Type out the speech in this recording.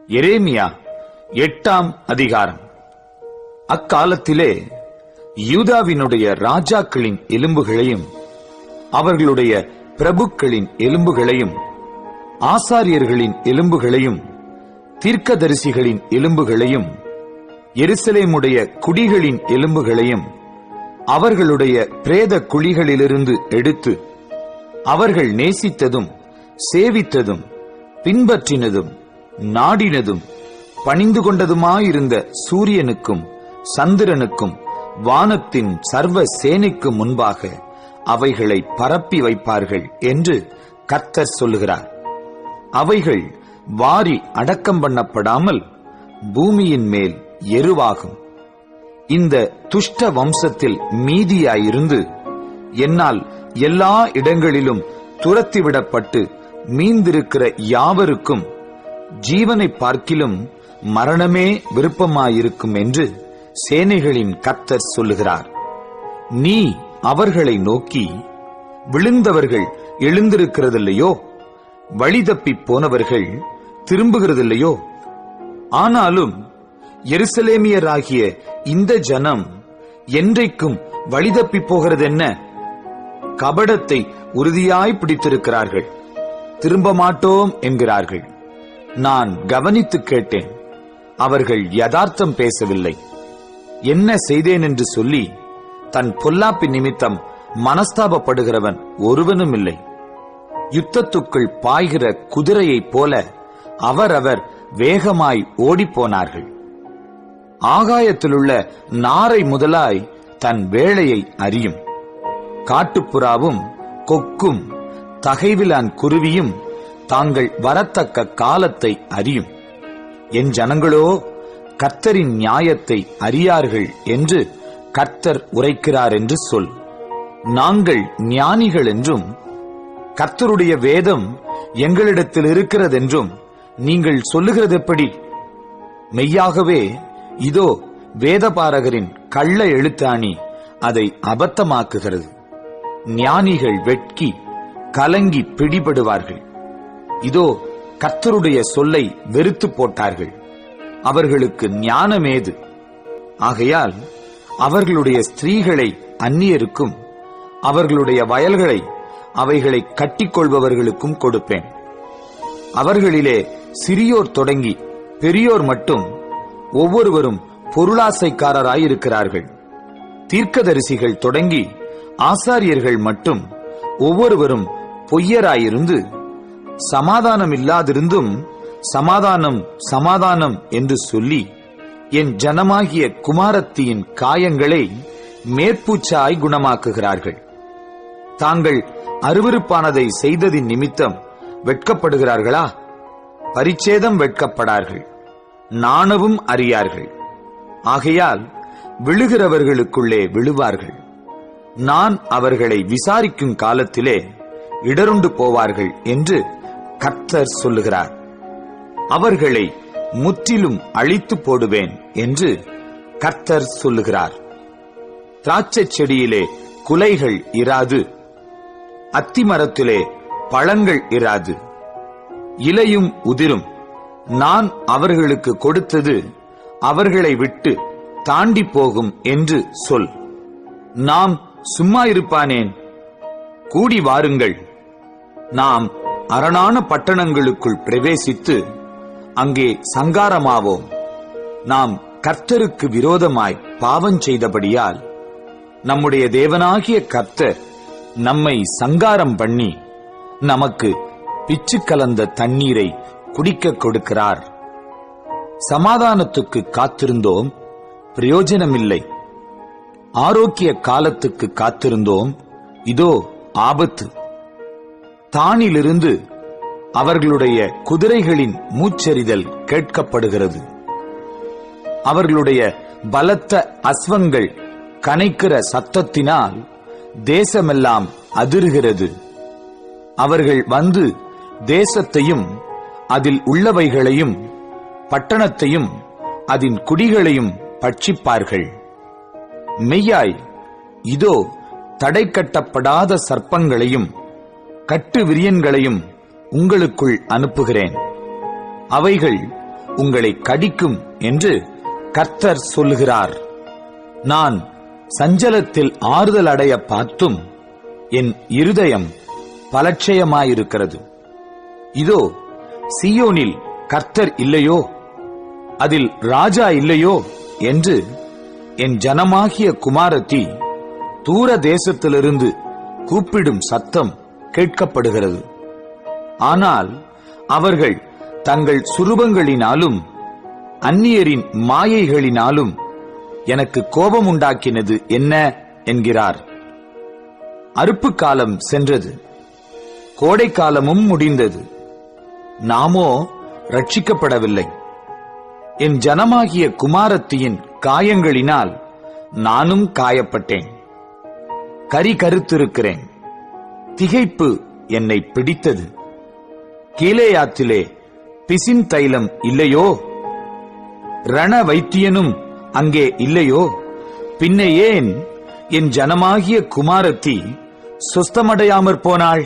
எரேமியா 8ஆம் அதிகாரம். அக்காலத்திலே யூதாவினுடைய ராஜாக்களின் எலும்புகளையும் அவர்களுடைய பிரபுக்களின் எலும்புகளையும் ஆசாரியர்களின் எலும்புகளையும் தீர்க்கதரிசிகளின் எலும்புகளையும் எருசலேமுடைய குடிகளின் எலும்புகளையும் அவர்களுடைய பிரேத குழிகளிலிருந்து எடுத்து அவர்கள் நேசித்ததும் சேவித்ததும் பின்பற்றினதும் நாடினதும் பணிந்து கொண்டதுமாயிருந்த சூரியனுக்கும் சந்திரனுக்கும் வானத்தின் சர்வ சேனைக்கு முன்பாக அவைகளை பரப்பி வைப்பார்கள் என்று கர்த்தர் சொல்லுகிறார். அவைகள் வாரி அடக்கம் பண்ணப்படாமல் பூமியின் மேல் எருவாகும். இந்த துஷ்ட வம்சத்தில் மீதியாயிருந்து என்னால் எல்லா இடங்களிலும் துரத்திவிடப்பட்டு மீந்திருக்கிற யாவருக்கும் ஜீவனை பார்க்கிலும் மரணமே விருப்பமாயிருக்கும் என்று சேனைகளின் கர்த்தர் சொல்லுகிறார். நீ அவர்களை நோக்கி, விழுந்தவர்கள் எழுந்திருக்கிறதில்லையோ, வழிதப்பி போனவர்கள் திரும்புகிறதில்லையோ? ஆனாலும் எருசலேமியராகிய இந்த ஜனம் என்றைக்கும் வழிதப்பி போகிறதென்ன? கபடத்தை உறுதியாய் பிடித்திருக்கிறார்கள், திரும்ப மாட்டோம் என்கிறார்கள். நான் கவனித்து கேட்டேன், அவர்கள் யதார்த்தம் பேசவில்லை. என்ன செய்தேன் என்று சொல்லி தன் பொல்லாப்பின் நிமித்தம் மனஸ்தாபப்படுகிறவன் ஒருவனும் இல்லை. யுத்தத்துக்குள் பாய்கிற குதிரையைப் போல அவரவர் வேகமாய் ஓடிப்போனார்கள். ஆகாயத்திலுள்ள நாரை முதலாய் தன் வேளையை அறியும். காட்டுப்புறாவும் கொக்கும் தகைவிலான் குருவியும் தாங்கள் வரத்தக்க காலத்தை அறியும். என் ஜனங்களோ கர்த்தரின் நியாயத்தை அறியார்கள் என்று கர்த்தர் உரைக்கிறார் என்று சொல். நாங்கள் ஞானிகள் என்றும் கர்த்தருடைய வேதம் எங்களிடத்தில் இருக்கிறதென்றும் நீங்கள் சொல்லுகிறது எப்படி? மெய்யாகவே இதோ வேதபாரகரின் கள்ள எழுத்தாணி அதை அபத்தமாக்குகிறது. ஞானிகள் வெட்கி கலங்கி பிடிபடுவார்கள். இதோ கர்த்தருடைய சொல்லை வெறுத்து போட்டார்கள். அவர்களுக்கு ஞானமேது? ஆகையால் அவர்களுடைய ஸ்திரீகளை அந்நியருக்கும் அவர்களுடைய வயல்களை அவைகளை கட்டிக்கொள்பவர்களுக்கும் கொடுப்பேன். அவர்களிலே சிறியோர் தொடங்கி பெரியோர் மட்டும் ஒவ்வொருவரும் பொருளாசைக்காரராயிருக்கிறார்கள். தீர்க்கதரிசிகள் தொடங்கி ஆசாரியர்கள் மட்டும் ஒவ்வொருவரும் பொய்யராயிருந்து சமாதானம் இல்லாதிருந்தும் சமாதானம் சமாதானம் என்று சொல்லி என் ஜனமாகிய குமாரத்தியின் காயங்களை மேற்பூச்சாய் குணமாக்குகிறார்கள். தாங்கள் அருவருப்பானதை செய்ததின் நிமித்தம் வெட்கப்படுகிறார்களா? பரிச்சேதம் வெட்கப்படார்கள், நாணவும் அறியார்கள். ஆகையால் விழுகிறவர்களுக்குள்ளே விழுவார்கள். நான் அவர்களை விசாரிக்கும் காலத்திலே இடருண்டு போவார்கள் என்று கர்த்தர் சொல்லுகிறார். அவர்களை முற்றிலும் அழித்து போடுவேன் என்று கர்த்தர் சொல்லுகிறார். திராட்சை செடியிலே குலைகள் இராது, அத்திமரத்திலே பழங்கள் இராது, இலையும் உதிரும். நான் அவர்களுக்கு கொடுத்தது அவர்களை விட்டு தாண்டி போகும் என்று சொல். நாம் சும்மா இருப்பானேன்? கூடி வாருங்கள், நாம் அரணான பட்டணங்களுக்குள் பிரவேசித்து அங்கே சங்காரமாவோம். நாம் கர்த்தருக்கு விரோதமாய் பாவம் செய்தபடியால் நம்முடைய தேவனாகிய கர்த்தர் நம்மை சங்காரம் பண்ணி நமக்கு பிச்சு கலந்த தண்ணீரை குடிக்க கொடுக்கிறார். சமாதானத்துக்கு காத்திருந்தோம், பிரயோஜனமில்லை. ஆரோக்கிய காலத்துக்கு காத்திருந்தோம், இதோ ஆபத்து. தானிலிருந்து அவர்களுடைய குதிரைகளின் மூச்செறிதல் கேட்கப்படுகிறது. அவர்களுடைய பலத்த அஸ்வங்கள் கனைக்கிற சத்தத்தினால் தேசமெல்லாம் அதிர்கிறது. அவர்கள் வந்து தேசத்தையும் அதில் உள்ளவைகளையும் பட்டணத்தையும் அதன் குடிகளையும் பட்சிப்பார்கள். மெய்யாய் இதோ தடை கட்டப்படாத சர்ப்பங்களையும் கட்டு விரியன்களையும் உங்களுக்குள் அனுப்புகிறேன். அவைகள் உங்களை கடிக்கும் என்று கர்த்தர் சொல்லுகிறார். நான் சஞ்சலத்தில் ஆறுதல் அடைய பார்த்தும் என் இருதயம் பலட்சயமாயிருக்கிறது. இதோ சீயோனில் கர்த்தர் இல்லையோ, அதில் ராஜா இல்லையோ என்று என் ஜனமாகிய குமாரத்தி தூர தேசத்திலிருந்து கூப்பிடும் சத்தம் கேட்கப்படுகிறது. ஆனால் அவர்கள் தங்கள் சுரூபங்களினாலும் அந்நியரின் மாயைகளினாலும் எனக்கு கோபம் உண்டாக்கினது என்ன என்கிறார். அறுப்பு காலம் சென்றது, கோடை காலமும் முடிந்தது. நாமோ ரட்சிக்கப்படவில்லை. என் ஜனமாகிய குமாரத்தியின் காயங்களினால் நானும் காயப்பட்டேன். கரி கருத்திருக்கிறேன். திகைப்பு என்னை பிடித்தது. கீலேயாத்திலே பிசின் தைலம் இல்லையோ? ரண வைத்தியனும் அங்கே இல்லையோ? பின்ன ஏன் என் ஜனமாகிய குமாரத்தி சுஸ்தமடையாமற் போனாள்?